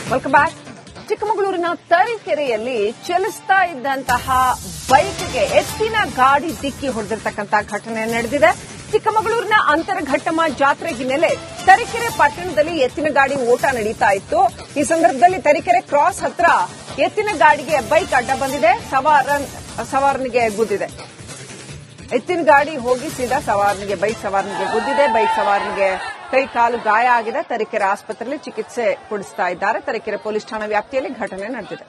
Welcome back. ಚಿಕ್ಕಮಗಳೂರಿನ ತರೀಕೆರೆಯಲ್ಲಿ ಚಲಿಸ್ತಾ ಇದ್ದಂತಹ ಬೈಕ್ಗೆ ಎತ್ತಿನ ಗಾಡಿ ಡಿಕ್ಕಿ ಹೊಡೆದಿರತಕ್ಕಂತ ಘಟನೆ ನಡೆದಿದೆ. ಚಿಕ್ಕಮಗಳೂರಿನ ಅಂತರಘಟ್ಟಮ ಜಾತ್ರೆ ಹಿನ್ನೆಲೆ ತರೀಕೆರೆ ಪಟ್ಟಣದಲ್ಲಿ ಎತ್ತಿನ ಗಾಡಿ ಓಟ ನಡೀತಾ ಇತ್ತು. ಈ ಸಂದರ್ಭದಲ್ಲಿ ತರೀಕೆರೆ ಕ್ರಾಸ್ ಹತ್ರ ಎತ್ತಿನ ಗಾಡಿಗೆ ಬೈಕ್ ಅಡ್ಡ ಬಂದಿದೆ, ಸವಾರನಿಗೆ ಗುದ್ದಿದೆ. ಎತ್ತಿನ ಗಾಡಿ ಹೋಗಿ ಸೀದಾ ಬೈಕ್ ಸವಾರನಿಗೆ ಗುದ್ದಿದೆ. ಬೈಕ್ ಸವಾರನಿಗೆ ಕೈ ಕಾಲು ಗಾಯ ಆಗಿದೆ. ತರೀಕೆರೆ ಆಸ್ಪತ್ರೆಯಲ್ಲಿ ಚಿಕಿತ್ಸೆ ಕೊಡಿಸ್ತಾ ಇದ್ದಾರೆ. ತರೀಕೆರೆ ಪೊಲೀಸ್ ಠಾಣಾ ವ್ಯಾಪ್ತಿಯಲ್ಲಿ ಘಟನೆ ನಡೆದಿದೆ.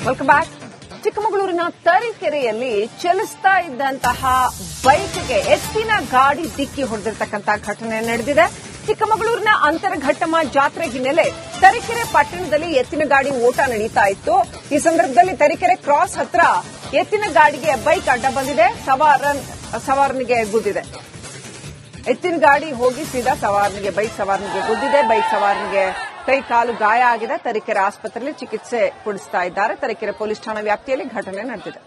Welcome back. ಚಿಕ್ಕಮಗಳೂರಿನ ತರೀಕೆರೆಯಲ್ಲಿ ಚಲಿಸ್ತಾ ಇದ್ದಂತಹ ಬೈಕ್ಗೆ ಎತ್ತಿನ ಗಾಡಿ ಡಿಕ್ಕಿ ಹೊಡೆದಿರತಕ್ಕಂತ ಘಟನೆ ನಡೆದಿದೆ. ಚಿಕ್ಕಮಗಳೂರಿನ ಅಂತರಘಟ್ಟಮ ಜಾತ್ರೆ ಹಿನ್ನೆಲೆ ತರೀಕೆರೆ ಪಟ್ಟಣದಲ್ಲಿ ಎತ್ತಿನ ಗಾಡಿ ಓಟ ನಡೀತಾ ಇತ್ತು. ಈ ಸಂದರ್ಭದಲ್ಲಿ ತರೀಕೆರೆ ಕ್ರಾಸ್ ಹತ್ರ ಎತ್ತಿನ ಗಾಡಿಗೆ ಬೈಕ್ ಅಡ್ಡ ಬಂದಿದೆ, ಸವಾರನಿಗೆ ಗುದ್ದಿದೆ. ಎತ್ತಿನ ಗಾಡಿ ಹೋಗಿ ಸೀದಾ ಬೈಕ್ ಸವಾರನಿಗೆ ಗುದ್ದಿದೆ. ಬೈಕ್ ಸವಾರನಿಗೆ ಕೈ ಕಾಲು ಗಾಯ ಆಗಿದೆ. ತರೀಕೆರೆ ಆಸ್ಪತ್ರೆಯಲ್ಲಿ ಚಿಕಿತ್ಸೆ ಕೊಡಿಸ್ತಾ ಇದ್ದಾರೆ. ತರೀಕೆರೆ ಪೊಲೀಸ್ ಠಾಣಾ ವ್ಯಾಪ್ತಿಯಲ್ಲಿ ಘಟನೆ ನಡೆದಿದೆ.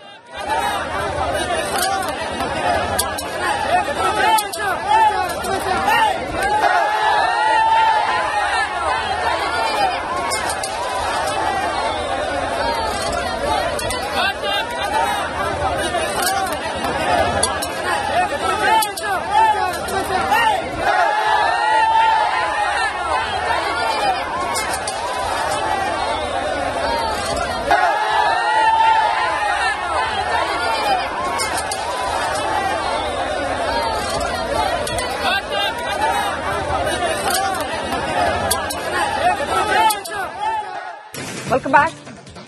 Welcome back.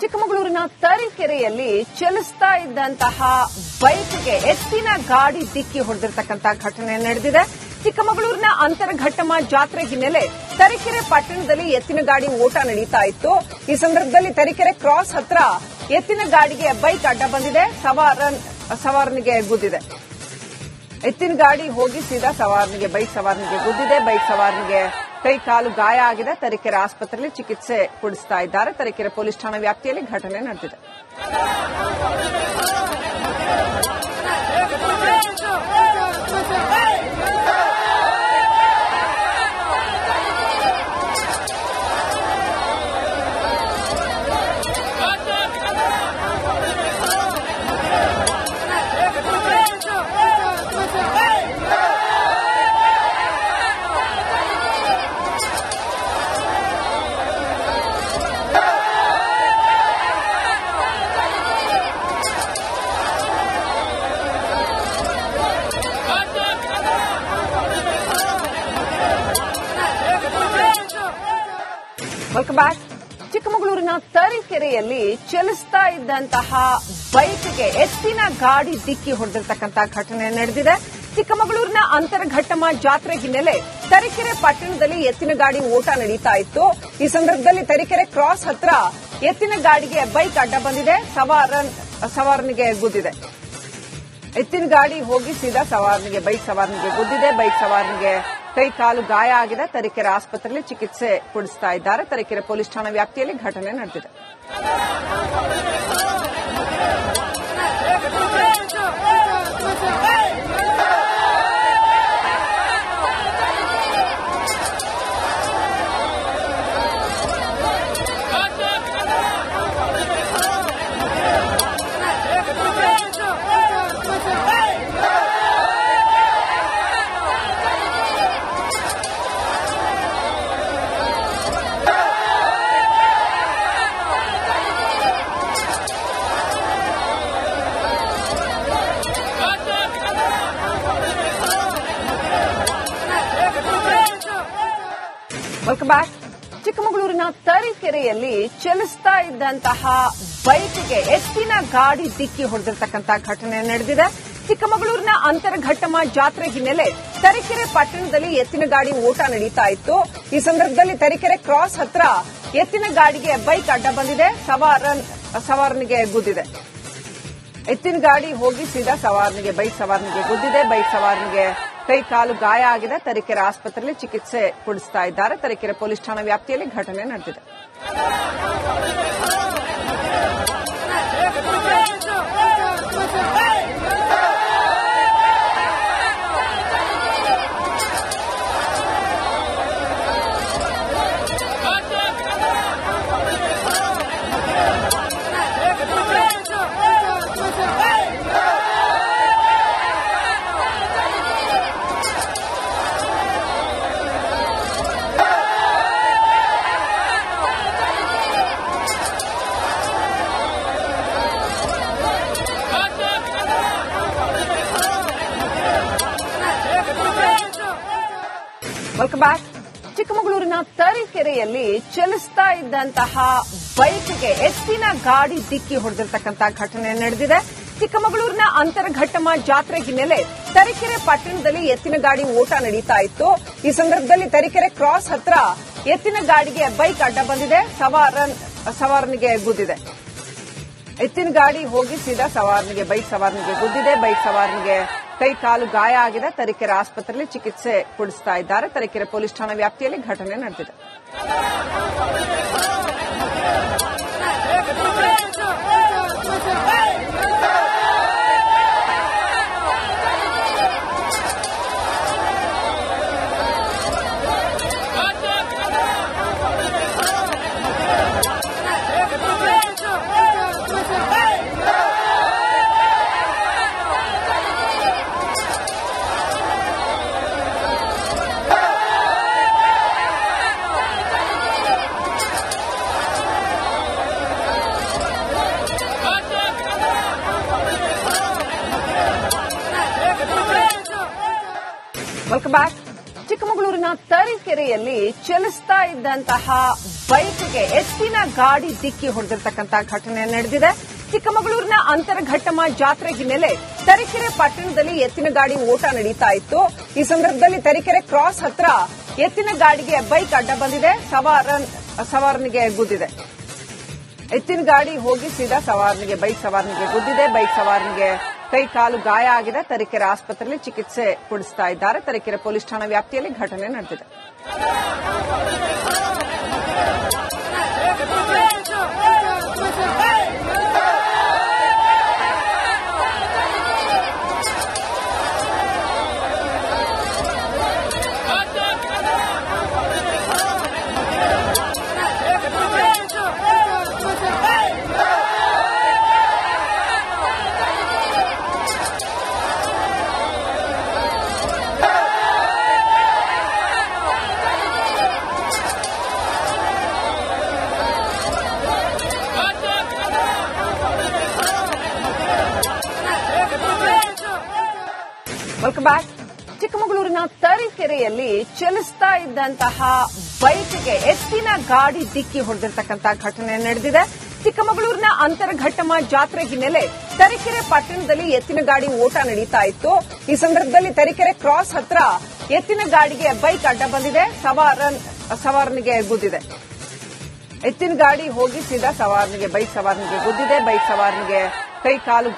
ಚಿಕ್ಕಮಗಳೂರಿನ ತರೀಕೆರೆಯಲ್ಲಿ ಚಲಿಸ್ತಾ ಇದ್ದಂತಹ ಬೈಕ್ಗೆ ಎತ್ತಿನ ಗಾಡಿ ಡಿಕ್ಕಿ ಹೊಡೆದಿರತಕ್ಕಂತ ಘಟನೆ ನಡೆದಿದೆ. ಚಿಕ್ಕಮಗಳೂರಿನ ಅಂತರಘಟ್ಟಮ ಜಾತ್ರೆ ಹಿನ್ನೆಲೆ ತರೀಕೆರೆ ಪಟ್ಟಣದಲ್ಲಿ ಎತ್ತಿನ ಗಾಡಿ ಓಟ ನಡೀತಾ ಇತ್ತು. ಈ ಸಂದರ್ಭದಲ್ಲಿ ತರೀಕೆರೆ ಕ್ರಾಸ್ ಹತ್ರ ಎತ್ತಿನ ಗಾಡಿಗೆ ಬೈಕ್ ಅಡ್ಡ ಬಂದಿದೆ, ಸವಾರನಿಗೆ ಗುದ್ದಿದೆ. ಎತ್ತಿನ ಗಾಡಿ ಹೋಗಿ ಸೀದಾ ಬೈಕ್ ಸವಾರನಿಗೆ ಗುದ್ದಿದೆ. ಬೈಕ್ ಸವಾರನಿಗೆ ಕೈ ಕಾಲು ಗಾಯ ಆಗಿದೆ. ತರೀಕೆರೆ ಆಸ್ಪತ್ರೆಯಲ್ಲಿ ಚಿಕಿತ್ಸೆ ಕೊಡಿಸ್ತಾ ಇದ್ದಾರೆ. ತರೀಕೆರೆ ಪೊಲೀಸ್ ಠಾಣಾ ವ್ಯಾಪ್ತಿಯಲ್ಲಿ ಘಟನೆ ನಡೆದಿದೆ. Welcome back. ಚಿಕ್ಕಮಗಳೂರಿನ ತರೀಕೆರೆಯಲ್ಲಿ ಚಲಿಸ್ತಾ ಇದ್ದಂತಹ ಬೈಕ್ಗೆ ಎತ್ತಿನ ಗಾಡಿ ಡಿಕ್ಕಿ ಹೊಡೆದಿರತಕ್ಕಂತ ಘಟನೆ ನಡೆದಿದೆ. ಚಿಕ್ಕಮಗಳೂರಿನ ಅಂತರಘಟ್ಟಮ ಜಾತ್ರೆ ಹಿನ್ನೆಲೆ ತರೀಕೆರೆ ಪಟ್ಟಣದಲ್ಲಿ ಎತ್ತಿನ ಗಾಡಿ ಓಟ ನಡೀತಾ ಇತ್ತು. ಈ ಸಂದರ್ಭದಲ್ಲಿ ತರೀಕೆರೆ ಕ್ರಾಸ್ ಹತ್ರ ಎತ್ತಿನ ಗಾಡಿಗೆ ಬೈಕ್ ಅಡ್ಡ ಬಂದಿದೆ, ಸವಾರನಿಗೆ ಗುದ್ದಿದೆ. ಎತ್ತಿನ ಗಾಡಿ ಹೋಗಿ ಸೀದಾ ಬೈಕ್ ಸವಾರನಿಗೆ ಗುದ್ದಿದೆ. ಬೈಕ್ ಸವಾರನಿಗೆ ಕೈ ಕಾಲು ಗಾಯ ಆಗಿದೆ. ತರೀಕೆರೆ ಆಸ್ಪತ್ರೆಯಲ್ಲಿ ಚಿಕಿತ್ಸೆ ಕೊಡಿಸ್ತಾ ಇದ್ದಾರೆ. ತರೀಕೆರೆ ಪೊಲೀಸ್ ಠಾಣಾ ವ್ಯಾಪ್ತಿಯಲ್ಲಿ ಘಟನೆ ನಡೆದಿದೆ. Welcome back. ಚಿಕ್ಕಮಗಳೂರಿನ ತರೀಕೆರೆಯಲ್ಲಿ ಚಲಿಸ್ತಾ ಇದ್ದಂತಹ ಬೈಕ್ಗೆ ಎತ್ತಿನ ಗಾಡಿ ಡಿಕ್ಕಿ ಹೊಡೆದಿರ್ತಕ್ಕಂಥ ಘಟನೆ ನಡೆದಿದೆ. ಚಿಕ್ಕಮಗಳೂರಿನ ಅಂತರಘಟ್ಟಮ ಜಾತ್ರೆ ಹಿನ್ನೆಲೆ ತರೀಕೆರೆ ಪಟ್ಟಣದಲ್ಲಿ ಎತ್ತಿನ ಗಾಡಿ ಓಟ ನಡೀತಾ ಇತ್ತು. ಈ ಸಂದರ್ಭದಲ್ಲಿ ತರೀಕೆರೆ ಕ್ರಾಸ್ ಹತ್ರ ಎತ್ತಿನ ಗಾಡಿಗೆ ಬೈಕ್ ಅಡ್ಡ ಬಂದಿದೆ, ಸವಾರನಿಗೆ ಗುದ್ದಿದೆ. ಎತ್ತಿನ ಗಾಡಿ ಹೋಗಿ ಸೀದಾ ಬೈಕ್ ಸವಾರನಿಗೆ ಗುದ್ದಿದೆ. ಬೈಕ್ ಸವಾರನಿಗೆ ಕೈ ಕಾಲು ಗಾಯ ಆಗಿದೆ. ತರೀಕೆರೆ ಆಸ್ಪತ್ರೆಯಲ್ಲಿ ಚಿಕಿತ್ಸೆ ಕೊಡಿಸ್ತಾ ಇದ್ದಾರೆ. ತರೀಕೆರೆ ಪೊಲೀಸ್ ಠಾಣಾ ವ್ಯಾಪ್ತಿಯಲ್ಲಿ ಘಟನೆ ನಡೆದಿದೆ. Welcome back. ಚಿಕ್ಕಮಗಳೂರಿನ ತರೀಕೆರೆಯಲ್ಲಿ ಚಲಿಸ್ತಾ ಇದ್ದಂತಹ ಬೈಕ್ಗೆ ಎತ್ತಿನ ಗಾಡಿ ಡಿಕ್ಕಿ ಹೊಡೆದಿರ್ತಕ್ಕಂಥ ಘಟನೆ ನಡೆದಿದೆ. ಚಿಕ್ಕಮಗಳೂರಿನ ಅಂತರಘಟ್ಟಮ ಜಾತ್ರೆ ಹಿನ್ನೆಲೆ ತರೀಕೆರೆ ಪಟ್ಟಣದಲ್ಲಿ ಎತ್ತಿನ ಗಾಡಿ ಓಟ ನಡೀತಾ ಇತ್ತು. ಈ ಸಂದರ್ಭದಲ್ಲಿ ತರೀಕೆರೆ ಕ್ರಾಸ್ ಹತ್ರ ಎತ್ತಿನ ಗಾಡಿಗೆ ಬೈಕ್ ಅಡ್ಡ ಬಂದಿದೆ, ಸವಾರನಿಗೆ ಗುದ್ದಿದೆ. ಎತ್ತಿನ ಗಾಡಿ ಹೋಗಿ ಸೀದಾ ಬೈಕ್ ಸವಾರನಿಗೆ ಗುದ್ದಿದೆ. ಬೈಕ್ ಸವಾರನಿಗೆ ಕೈ ಕಾಲು ಗಾಯ ಆಗಿದೆ. ತರೀಕೆರೆ ಆಸ್ಪತ್ರೆಯಲ್ಲಿ ಚಿಕಿತ್ಸೆ ಕೊಡಿಸ್ತಾ ಇದ್ದಾರೆ. ತರೀಕೆರೆ ಪೊಲೀಸ್ ಠಾಣಾ ವ್ಯಾಪ್ತಿಯಲ್ಲಿ ಘಟನೆ ನಡೆದಿದೆ. Welcome back. ಚಿಕ್ಕಮಗಳೂರಿನ ತರೀಕೆರೆಯಲ್ಲಿ ಚಲಿಸ್ತಾ ಇದ್ದಂತಹ ಬೈಕ್ಗೆ ಎತ್ತಿನ ಗಾಡಿ ಡಿಕ್ಕಿ ಹೊಡೆದಿರ್ತಕ್ಕಂಥ ಘಟನೆ ನಡೆದಿದೆ. ಚಿಕ್ಕಮಗಳೂರಿನ ಅಂತರಘಟ್ಟಮ ಜಾತ್ರೆ ಹಿನ್ನೆಲೆ ತರೀಕೆರೆ ಪಟ್ಟಣದಲ್ಲಿ ಎತ್ತಿನ ಗಾಡಿ ಓಟ ನಡೀತಾ ಇತ್ತು. ಈ ಸಂದರ್ಭದಲ್ಲಿ ತರೀಕೆರೆ ಕ್ರಾಸ್ ಹತ್ರ ಎತ್ತಿನ ಗಾಡಿಗೆ ಬೈಕ್ ಅಡ್ಡ ಬಂದಿದೆ, ಸವಾರನಿಗೆ ಗುದ್ದಿದೆ. ಎತ್ತಿನ ಗಾಡಿ ಹೋಗಿ ಸೀದಾ ಬೈಕ್ ಸವಾರನಿಗೆ ಗುದ್ದಿದೆ. ಬೈಕ್ ಸವಾರನಿಗೆ ಕೈ ಕಾಲು ಗಾಯ ಆಗಿದೆ. ತರೀಕೆರೆ ಆಸ್ಪತ್ರೆಯಲ್ಲಿ ಚಿಕಿತ್ಸೆ ಕೊಡಿಸ್ತಾ ಇದ್ದಾರೆ. ತರೀಕೆರೆ ಪೊಲೀಸ್ ಠಾಣಾ ವ್ಯಾಪ್ತಿಯಲ್ಲಿ ಘಟನೆ ನಡೆದಿದೆ. Welcome back. ಚಿಕ್ಕಮಗಳೂರಿನ ತರೀಕೆರೆಯಲ್ಲಿ ಚಲಿಸ್ತಾ ಇದ್ದಂತಹ ಬೈಕ್ಗೆ ಎತ್ತಿನ ಗಾಡಿ ಡಿಕ್ಕಿ ಹೊಡೆದಿರ್ತಕ್ಕಂಥ ಘಟನೆ ನಡೆದಿದೆ. ಚಿಕ್ಕಮಗಳೂರಿನ ಅಂತರಘಟ್ಟಮ ಜಾತ್ರೆ ಹಿನ್ನೆಲೆ ತರೀಕೆರೆ ಪಟ್ಟಣದಲ್ಲಿ ಎತ್ತಿನ ಗಾಡಿ ಓಟ ನಡೀತಾ ಇತ್ತು. ಈ ಸಂದರ್ಭದಲ್ಲಿ ತರೀಕೆರೆ ಕ್ರಾಸ್ ಹತ್ರ ಎತ್ತಿನ ಗಾಡಿಗೆ ಬೈಕ್ ಅಡ್ಡ ಬಂದಿದೆ, ಸವಾರನಿಗೆ ಗುದ್ದಿದೆ. ಎತ್ತಿನ ಗಾಡಿ ಹೋಗಿ ಸೀದಾ ಬೈಕ್ ಸವಾರನಿಗೆ ಗುದ್ದಿದೆ. ಬೈಕ್ ಸವಾರನಿಗೆ ಕೈ ಕಾಲು